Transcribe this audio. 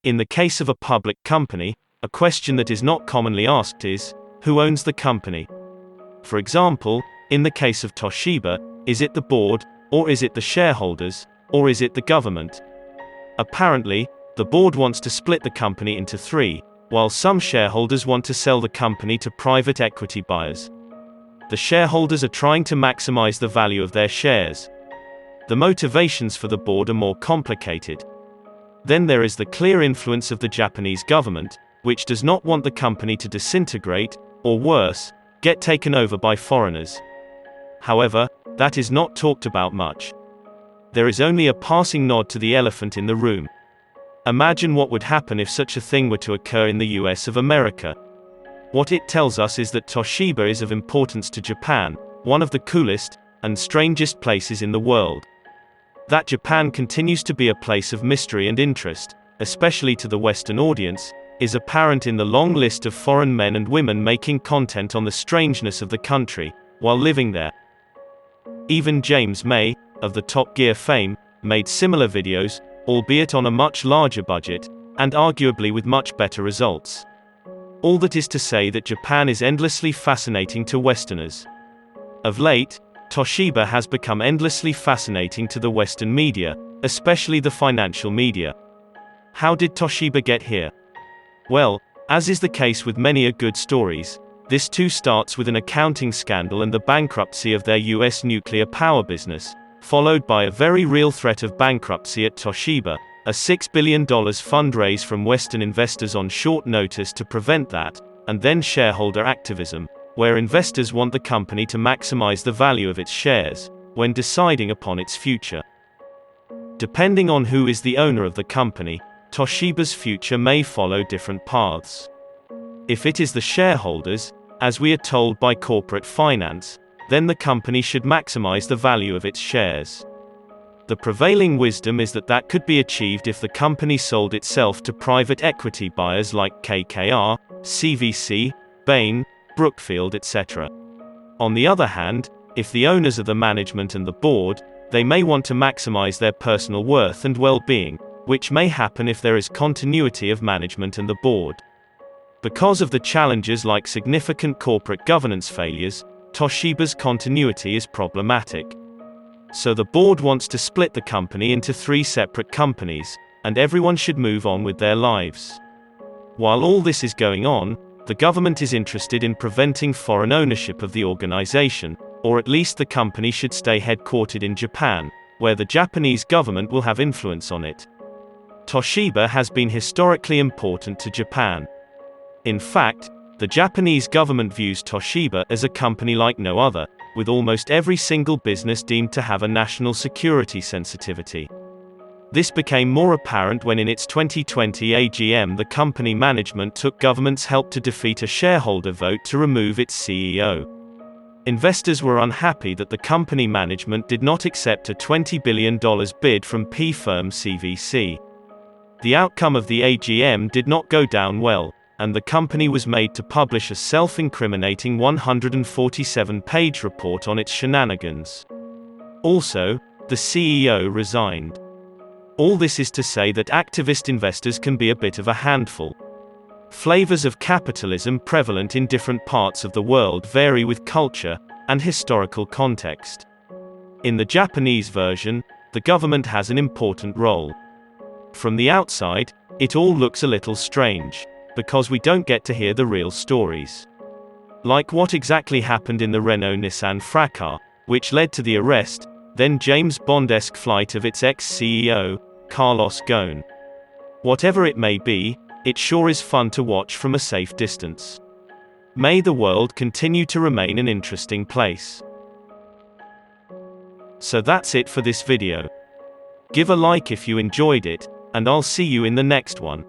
In the case of a public company, a question that is not commonly asked is, who owns the company? For example, in the case of Toshiba, is it the board, or is it the shareholders, or is it the government? Apparently, the board wants to split the company into three, while some shareholders want to sell the company to private equity buyers. The shareholders are trying to maximize the value of their shares. The motivations for the board are more complicated. Then there is the clear influence of the Japanese government, which does not want the company to disintegrate, or worse, get taken over by foreigners. However, that is not talked about much. There is only a passing nod to the elephant in the room. Imagine what would happen if such a thing were to occur in the US of America. What it tells us is that Toshiba is of importance to Japan, one of the coolest and strangest places in the world. That Japan continues to be a place of mystery and interest, especially to the Western audience, is apparent in the long list of foreign men and women making content on the strangeness of the country, while living there. Even James May, of the Top Gear fame, made similar videos, albeit on a much larger budget, and arguably with much better results. All that is to say that Japan is endlessly fascinating to Westerners. Of late, Toshiba has become endlessly fascinating to the Western media, especially the financial media. How did Toshiba get here? Well, as is the case with many good stories, this too starts with an accounting scandal and the bankruptcy of their US nuclear power business, followed by a very real threat of bankruptcy at Toshiba, a $6 billion fundraise from Western investors on short notice to prevent that, and then shareholder activism, where investors want the company to maximize the value of its shares, when deciding upon its future. Depending on who is the owner of the company, Toshiba's future may follow different paths. If it is the shareholders, as we are told by corporate finance, then the company should maximize the value of its shares. The prevailing wisdom is that that could be achieved if the company sold itself to private equity buyers like KKR, CVC, Bain, Brookfield, etc. On the other hand, if the owners are the management and the board, they may want to maximize their personal worth and well-being, which may happen if there is continuity of management and the board. Because of the challenges like significant corporate governance failures, Toshiba's continuity is problematic. So the board wants to split the company into three separate companies, and everyone should move on with their lives. While all this is going on, the government is interested in preventing foreign ownership of the organization, or at least the company should stay headquartered in Japan, where the Japanese government will have influence on it. Toshiba has been historically important to Japan. In fact, the Japanese government views Toshiba as a company like no other, with almost every single business deemed to have a national security sensitivity. This became more apparent when in its 2020 AGM the company management took government's help to defeat a shareholder vote to remove its CEO. Investors were unhappy that the company management did not accept a $20 billion bid from PE firm CVC. The outcome of the AGM did not go down well, and the company was made to publish a self-incriminating 147-page report on its shenanigans. Also, the CEO resigned. All this is to say that activist investors can be a bit of a handful. Flavors of capitalism prevalent in different parts of the world vary with culture and historical context. In the Japanese version, the government has an important role. From the outside, it all looks a little strange, because we don't get to hear the real stories. Like what exactly happened in the Renault-Nissan fracas, which led to the arrest, then James Bond-esque flight of its ex-CEO, Carlos Ghosn. Whatever it may be, it sure is fun to watch from a safe distance. May the world continue to remain an interesting place. So that's it for this video. Give a like if you enjoyed it, and I'll see you in the next one.